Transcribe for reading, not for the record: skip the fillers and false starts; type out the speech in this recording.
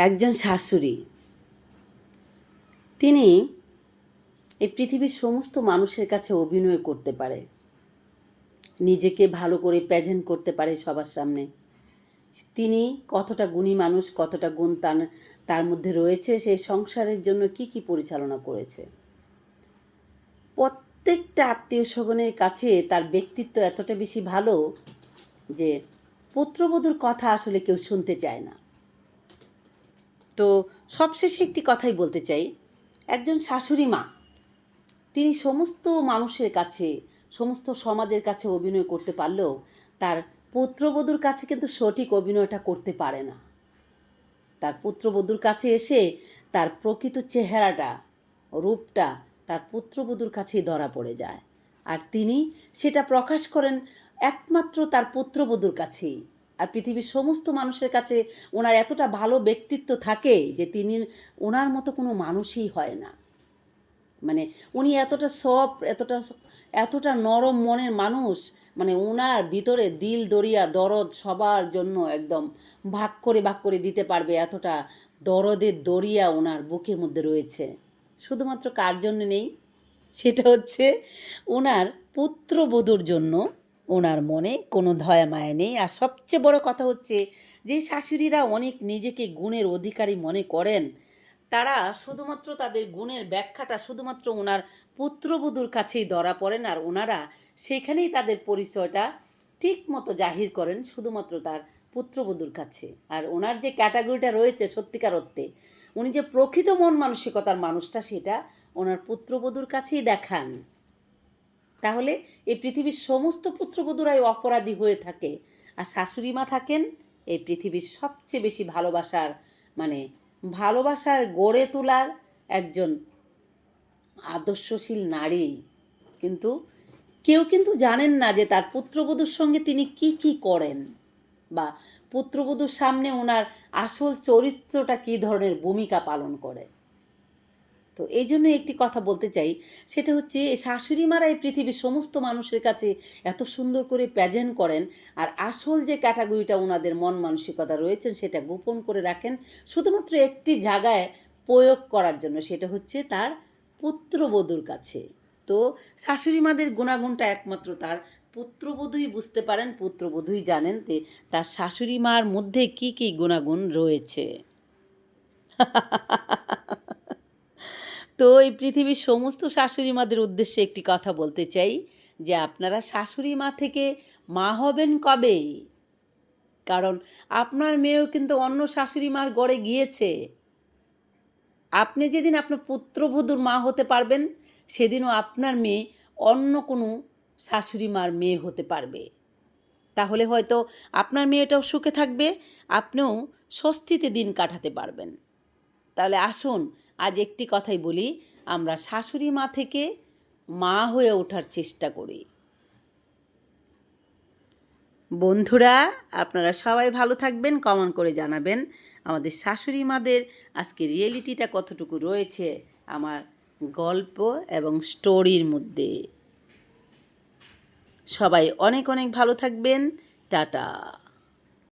একজন শাশুড়ি, তিনি এই পৃথিবীর সমস্ত মানুষের কাছে অভিনয় করতে পারে, নিজেকে ভালো করে প্রেজেন্ট করতে পারে সবার সামনে। তিনি কতটা গুণী মানুষ, কতটা গুণ তার মধ্যে রয়েছে, সেই সংসারের জন্য কি কি পরিচালনা করেছে। প্রত্যেকটা আত্মীয় স্বজনের কাছে তার ব্যক্তিত্ব এতটা বেশি ভালো যে পুত্রবধূর কথা আসলে কেউ শুনতে চায় না। তো সবশেষে একটি কথাই বলতে চাই, একজন শাশুড়ি মা, তিনি সমস্ত মানুষের কাছে, সমস্ত সমাজের কাছে অভিনয় করতে পারলেও তার পুত্রবধূর কাছে কিন্তু সঠিক অভিনয়টা করতে পারে না। তার পুত্রবধূর কাছে এসে তার প্রকৃত চেহারাটা, রূপটা তার পুত্রবধূর কাছেই ধরা পড়ে যায়, আর তিনি সেটা প্রকাশ করেন একমাত্র তার পুত্রবধূর কাছেই। আর পৃথিবীর সমস্ত মানুষের কাছে ওনার এতটা ভালো ব্যক্তিত্ব থাকে যে তিনি, ওনার মতো কোনো মানুষই হয় না। মানে উনি এতটা সফট, এতটা নরম মনের মানুষ, মানে ওনার ভিতরে দিল দরিয়া দরদ সবার জন্য একদম ভাগ করে দিতে পারবে, এতটা দরদের দরিয়া ওনার বুকের মধ্যে রয়েছে। শুধুমাত্র কার জন্য নেই, সেটা হচ্ছে ওনার পুত্রবধূর জন্য ওনার মনে কোনো দয়া মায়া নেই। আর সবচেয়ে বড় কথা হচ্ছে, যে শাশুড়িরা অনেক নিজেকে গুণের অধিকারী মনে করেন, তারা শুধুমাত্র তাদের গুণের ব্যাখ্যাটা শুধুমাত্র ওনার পুত্রবধূর কাছেই ধরা পড়েন, আর ওনারা সেখানেই তাদের পরিচয়টা ঠিক মতো জাহির করেন শুধুমাত্র তার পুত্রবধূর কাছে। আর ওনার যে ক্যাটাগরিটা রয়েছে সত্যিকার অর্থে, উনি যে প্রকৃত মন মানসিকতার মানুষটা, সেটা ওনার পুত্রবধূর কাছেই দেখান। তাহলে এই পৃথিবীর সমস্ত পুত্রবধূরাই অপরাধী হয়ে থাকে, আর শাশুড়ি মা থাকেন এই পৃথিবীর সবচেয়ে বেশি ভালোবাসার গড়ে তোলার একজন আদর্শশীল নারী। কিন্তু কেউ কিন্তু জানেন না যে তার পুত্রবধূর সঙ্গে তিনি কি কি করেন, বা পুত্রবধূর সামনে ওনার আসল চরিত্রটা কী ধরনের ভূমিকা পালন করে। তো এই জন্য একটি কথা বলতে চাই, সেটা হচ্ছে শাশুড়ি মারা এই পৃথিবীর সমস্ত মানুষের কাছে এত সুন্দর করে প্রেজেন্ট করেন, আর আসল যে ক্যাটাগরিটা ওনাদের মন মানসিকতা রয়েছেন সেটা গোপন করে রাখেন শুধুমাত্র একটি জায়গায় প্রয়োগ করার জন্য, সেটা হচ্ছে তার পুত্রবধূর কাছে। তো শাশুড়ি মাদের গুণাগুণটা একমাত্র তার পুত্রবধূই বুঝতে পারেন, পুত্রবধূই জানেন যে তার শাশুড়ি মার মধ্যে কী কী গুণাগুণ রয়েছে। তো এই পৃথিবীর সমস্ত শাশুড়ি মাদের উদ্দেশ্যে একটি কথা বলতে চাই, যে আপনারা শাশুড়ি মা থেকে মা হবেন কবে? কারণ আপনার মেয়েও কিন্তু অন্য শাশুড়ি মার গড়ে গিয়েছে। আপনি যেদিন আপনার পুত্রবধূর মা হতে পারবেন, সেদিনও আপনার মেয়ে অন্য কোনো শাশুড়ি মার মেয়ে হতে পারবে। তাহলে হয়তো আপনার মেয়েটাও সুখে থাকবে, আপনিও স্বস্তিতে দিন কাটাতে পারবেন। তাহলে আসুন আজ একটি কথাই বলি, আমরা শাশুড়ি মা থেকে মা হয়ে ওঠার চেষ্টা করি। বন্ধুরা, আপনারা সবাই ভালো থাকবেন, কমেন্ট করে জানাবেন আমাদের শাশুড়ি মাদের আজকে রিয়েলিটিটা কতটুকু রয়েছে আমার গল্প এবং স্টোরির মধ্যে। সবাই অনেক অনেক ভালো থাকবেন। টাটা।